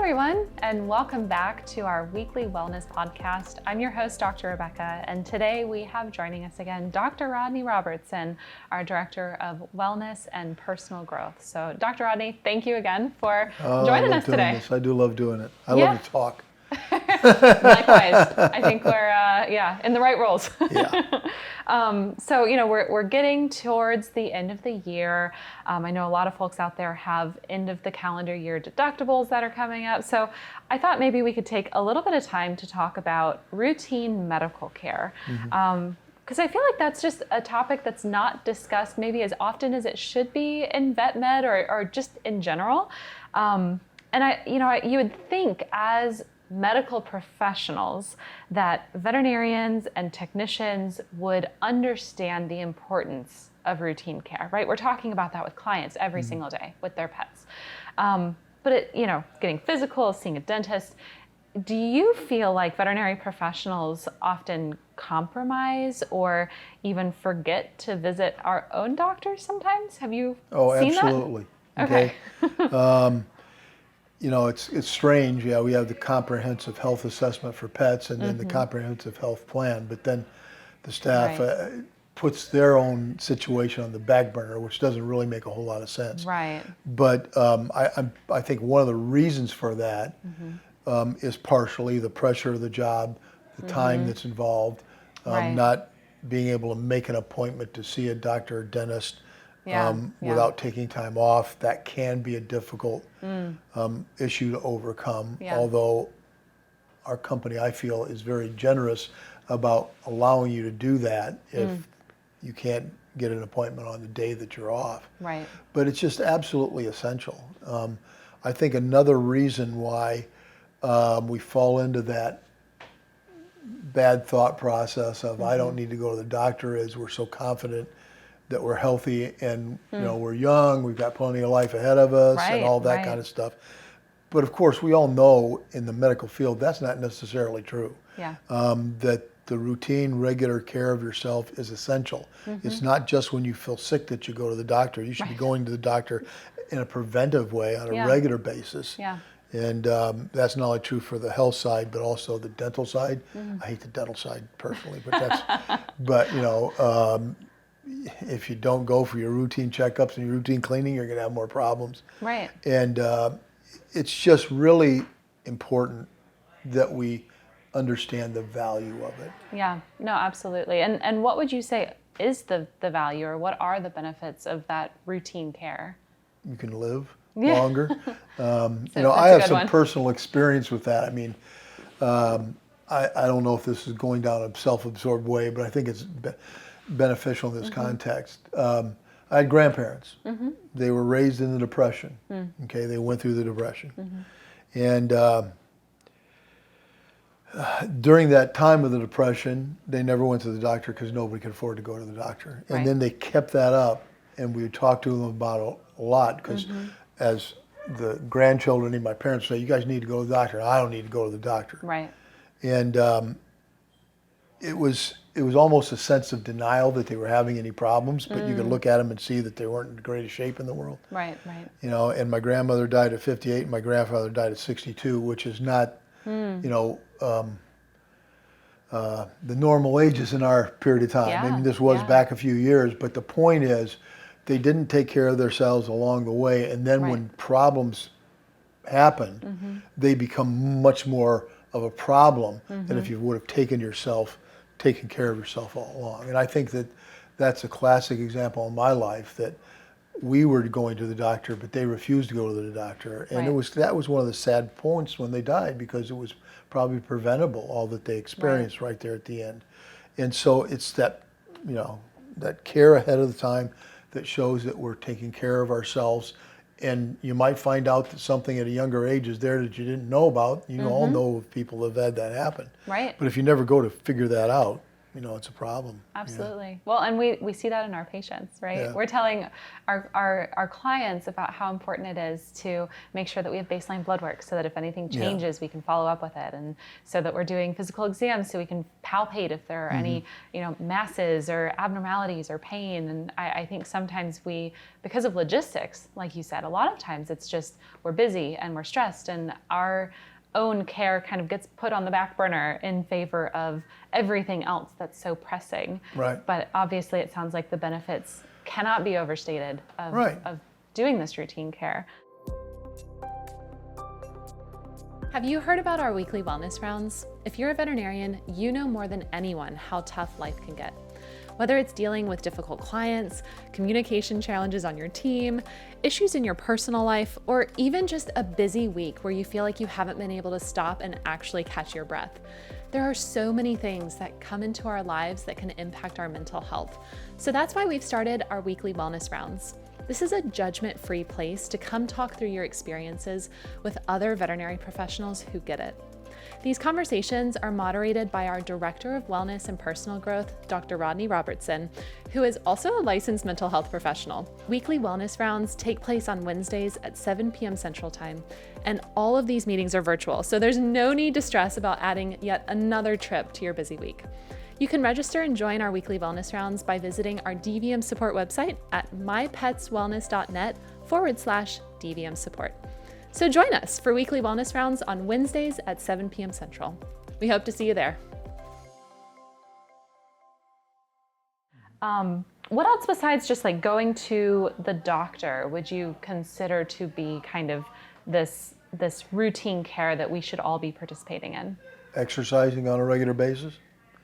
everyone, and welcome back to our weekly wellness podcast. I'm your host, Dr. Rebecca, and today we have joining us again, Dr. Rodney Robertson, our Director of Wellness and Personal Growth. So, Dr. Rodney, thank you again for joining us today. This. I do love doing it. I love to talk. Likewise. I think we're in the right roles. So, we're getting towards the end of the year. I know a lot of folks out there have end of the calendar year deductibles that are coming up. So I thought maybe we could take a little bit of time to talk about routine medical care. Because I feel like that's just a topic that's not discussed maybe as often as it should be in vet med or just in general. And you would think as medical professionals that veterinarians and technicians would understand the importance of routine care, right? We're talking about that with clients every single day with their pets. But getting physical, seeing a dentist, do you feel like veterinary professionals often compromise or even forget to visit our own doctors sometimes? Have you seen absolutely. that? Okay. It's strange. Yeah, we have the comprehensive health assessment for pets and then the comprehensive health plan, but then the staff puts their own situation on the back burner, which doesn't really make a whole lot of sense. Right. But I think one of the reasons for that is partially the pressure of the job, the time that's involved, not being able to make an appointment to see a doctor or dentist without taking time off. That can be a difficult issue to overcome, although our company, I feel, is very generous about allowing you to do that if you can't get an appointment on the day that you're off. Right. But it's just absolutely essential. I think another reason why we fall into that bad thought process of I don't need to go to the doctor is we're so confident that we're healthy and we're young, we've got plenty of life ahead of us and all that kind of stuff. But of course, we all know in the medical field that's not necessarily true. Yeah. That the routine, regular care of yourself is essential. It's not just when you feel sick that you go to the doctor. You should be going to the doctor in a preventive way on a regular basis. Yeah. And that's not only true for the health side, but also the dental side. I hate the dental side personally, but if you don't go for your routine checkups and your routine cleaning, you're going to have more problems. Right. And it's just really important that we understand the value of it. Yeah, no, absolutely. And what would you say is the value, or what are the benefits of that routine care? You can live longer. So I have some personal experience with that. I mean, I don't know if this is going down a self-absorbed way, but I think it's beneficial in this context. I had grandparents. They were raised in the Depression. Okay, they went through the Depression. And during that time of the Depression, they never went to the doctor because nobody could afford to go to the doctor. And then they kept that up, and we would talk to them about it a lot because as the grandchildren and my parents say, you guys need to go to the doctor. I don't need to go to the doctor. Right. And it was almost a sense of denial that they were having any problems, but you could look at them and see that they weren't in the greatest shape in the world. Right. And my grandmother died at 58, and my grandfather died at 62, which is not, the normal ages in our period of time. I mean, this was back a few years, but the point is they didn't take care of themselves along the way, and then when problems happen, they become much more of a problem than if you would have taken care of yourself all along. And I think that that's a classic example in my life that we were going to the doctor, but they refused to go to the doctor. And that was one of the sad points when they died, because it was probably preventable, all that they experienced right there at the end. And so it's that, that care ahead of the time that shows that we're taking care of ourselves. And you might find out that something at a younger age is there that you didn't know about. You all know of people that have had that happen. Right. But if you never go to figure that out, it's a problem. Absolutely. Well, and we see that in our patients, right? Yeah. We're telling our clients about how important it is to make sure that we have baseline blood work so that if anything changes, we can follow up with it. And so that we're doing physical exams so we can palpate if there are any, masses or abnormalities or pain. And I think sometimes because of logistics, like you said, a lot of times it's just we're busy and we're stressed and our own care kind of gets put on the back burner in favor of everything else that's so pressing. Right. But obviously it sounds like the benefits cannot be overstated of doing this routine care. Have you heard about our weekly wellness rounds? If you're a veterinarian, you know more than anyone how tough life can get. Whether it's dealing with difficult clients, communication challenges on your team, issues in your personal life, or even just a busy week where you feel like you haven't been able to stop and actually catch your breath. There are so many things that come into our lives that can impact our mental health. So that's why we've started our weekly wellness rounds. This is a judgment-free place to come talk through your experiences with other veterinary professionals who get it. These conversations are moderated by our Director of Wellness and Personal Growth, Dr. Rodney Robertson, who is also a licensed mental health professional. Weekly wellness rounds take place on Wednesdays at 7 p.m. Central Time, and all of these meetings are virtual, so there's no need to stress about adding yet another trip to your busy week. You can register and join our weekly wellness rounds by visiting our DVM support website at mypetswellness.net/DVM support. So join us for weekly wellness rounds on Wednesdays at 7 p.m. Central. We hope to see you there. What else besides just like going to the doctor would you consider to be kind of this routine care that we should all be participating in? Exercising on a regular basis.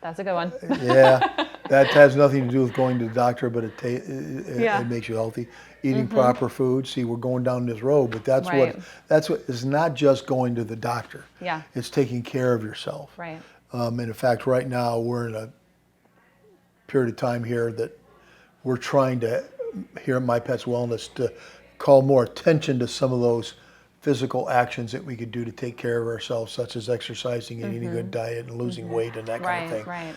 That's a good one. Yeah, that has nothing to do with going to the doctor, but it makes you healthy. Eating proper food. See, we're going down this road, but that's what it's not just going to the doctor. Yeah. It's taking care of yourself. Right. And in fact, right now we're in a period of time here that we're trying to, here at My Pets Wellness, to call more attention to some of those physical actions that we could do to take care of ourselves, such as exercising and eating a good diet and losing weight and that kind of thing. Right.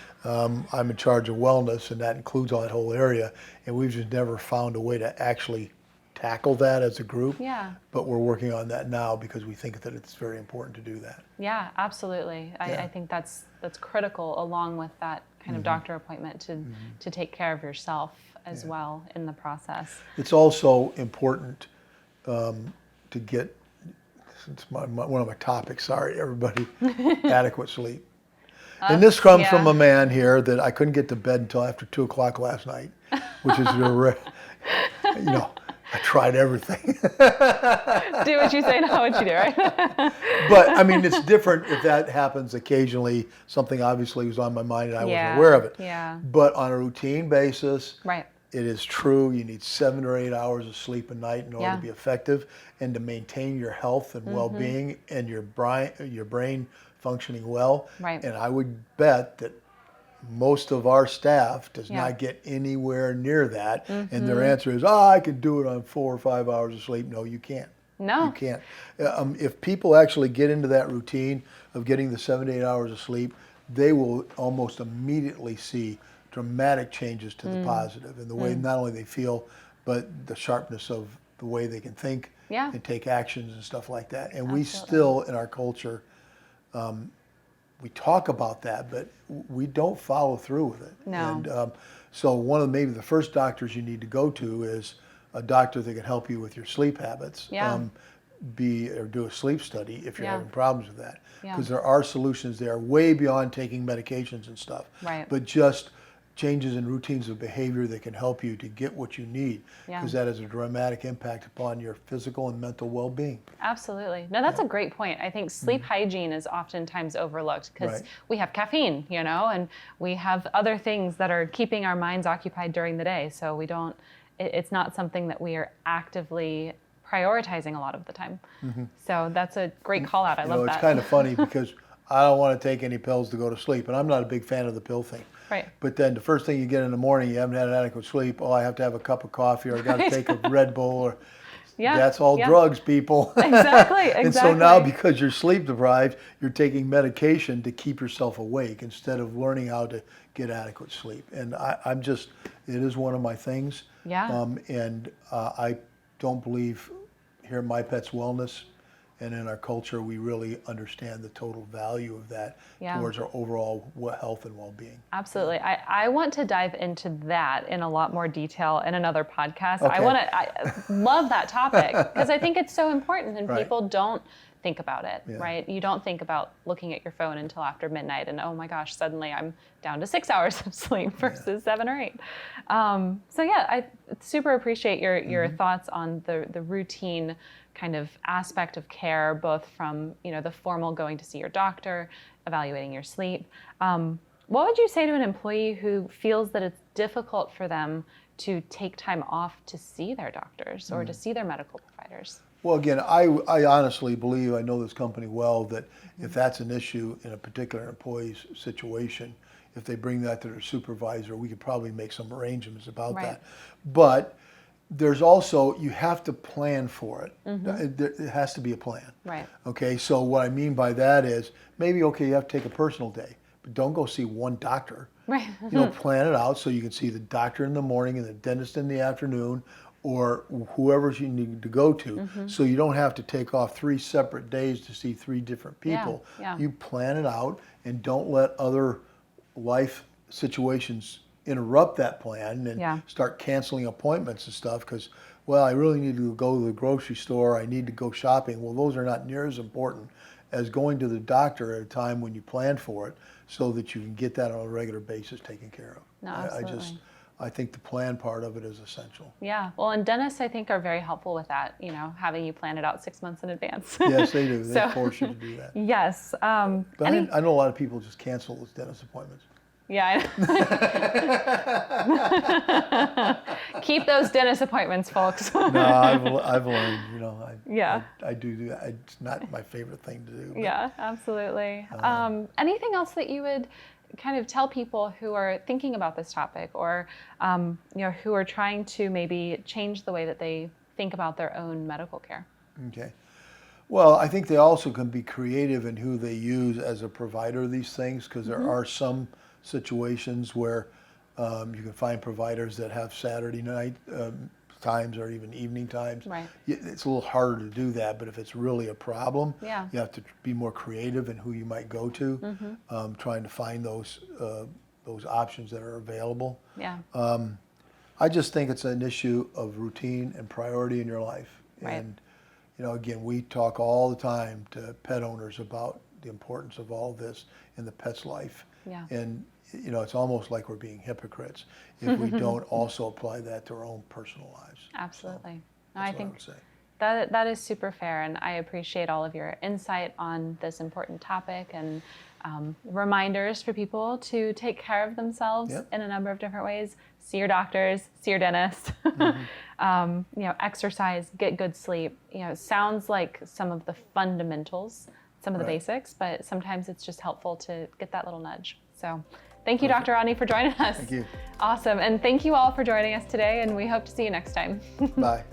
I'm in charge of wellness, and that includes all that whole area, and we've just never found a way to actually tackle that as a group. Yeah. But we're working on that now because we think that it's very important to do that. Yeah, absolutely. I think that's critical, along with that kind of doctor appointment to take care of yourself as well in the process. It's also important to get, it's one of my topics, sorry everybody, adequate sleep. And this comes from a man here that I couldn't get to bed until after 2 o'clock last night, which is, I tried everything. Do what you say, not what you do, right? But I mean, it's different if that happens occasionally. Something obviously was on my mind and I wasn't aware of it. Yeah. But on a routine basis, Right. it is true. You need 7 or 8 hours of sleep a night in order to be effective and to maintain your health and well-being and your brain functioning well. Right. And I would bet that most of our staff does not get anywhere near that. And their answer is, I can do it on 4 or 5 hours of sleep. No, you can't. No. You can't. If people actually get into that routine of getting the 7 to 8 hours of sleep, they will almost immediately see dramatic changes to the positive in the way not only they feel, but the sharpness of the way they can think and take actions and stuff like that. And we still, in our culture, we talk about that, but we don't follow through with it. No. And so one of maybe the first doctors you need to go to is a doctor that can help you with your sleep habits. Yeah. Or do a sleep study if you're having problems with that. Yeah. Because there are solutions there way beyond taking medications and stuff. Right. But just changes in routines of behavior that can help you to get what you need, because that has a dramatic impact upon your physical and mental well-being. Absolutely. No, that's a great point. I think sleep hygiene is oftentimes overlooked because we have caffeine, and we have other things that are keeping our minds occupied during the day. So it's not something that we are actively prioritizing a lot of the time. So that's a great call out. I love that. It's kind of funny because I don't want to take any pills to go to sleep, and I'm not a big fan of the pill thing. Right. But then the first thing you get in the morning, you haven't had adequate sleep. Oh, I have to have a cup of coffee, or I got to take a Red Bull, or That's all drugs, people. Exactly. And so now, because you're sleep deprived, you're taking medication to keep yourself awake instead of learning how to get adequate sleep. And I'm just, it is one of my things. Yeah. I don't believe here at My Pet's Wellness and in our culture, we really understand the total value of that towards our overall health and well-being. Absolutely. I want to dive into that in a lot more detail in another podcast. Okay. I love that topic because I think it's so important and Right. people don't think about it, right? You don't think about looking at your phone until after midnight and, oh my gosh, suddenly I'm down to 6 hours of sleep versus 7 or 8. So yeah, I super appreciate your thoughts on the routine kind of aspect of care, both from the formal going to see your doctor, evaluating your sleep. What would you say to an employee who feels that it's difficult for them to take time off to see their doctors or to see their medical providers? Well, again, I honestly believe, I know this company well, that if that's an issue in a particular employee's situation, if they bring that to their supervisor, we could probably make some arrangements about that. But there's also, you have to plan for it. It has to be a plan. Right. Okay, so what I mean by that is, maybe, okay, you have to take a personal day, but don't go see one doctor. Right. Plan it out so you can see the doctor in the morning and the dentist in the afternoon, or whoever you need to go to. So you don't have to take off 3 separate days to see 3 different people. You plan it out and don't let other life situations interrupt that plan and start canceling appointments and stuff because, well, I really need to go to the grocery store, I need to go shopping. Well, those are not near as important as going to the doctor at a time when you plan for it so that you can get that on a regular basis taken care of. No, absolutely. I think the plan part of it is essential. Yeah, well, and dentists, I think, are very helpful with that, having you plan it out 6 months in advance. Yes, they do. They force you to do that. Yes. But I know a lot of people just cancel those dentist appointments. Yeah. Keep those dentist appointments, folks. No, I've learned, I do that. It's not my favorite thing to do. But, yeah, absolutely. Anything else that you would kind of tell people who are thinking about this topic or, who are trying to maybe change the way that they think about their own medical care? Okay. Well, I think they also can be creative in who they use as a provider of these things because there are some situations where you can find providers that have Saturday night times or even evening times. Right. It's a little harder to do that, but if it's really a problem, you have to be more creative in who you might go to, trying to find those options that are available. Yeah. I just think it's an issue of routine and priority in your life. Right. And again, we talk all the time to pet owners about the importance of all this in the pet's life. Yeah. And it's almost like we're being hypocrites if we don't also apply that to our own personal lives. Absolutely. So I think that is super fair, and I appreciate all of your insight on this important topic and reminders for people to take care of themselves in a number of different ways. See your doctors, see your dentist, exercise, get good sleep. It sounds like some of the fundamentals, some of the basics, but sometimes it's just helpful to get that little nudge. So thank you, Dr. Rodney, for joining us. Thank you. Awesome. And thank you all for joining us today, and we hope to see you next time. Bye.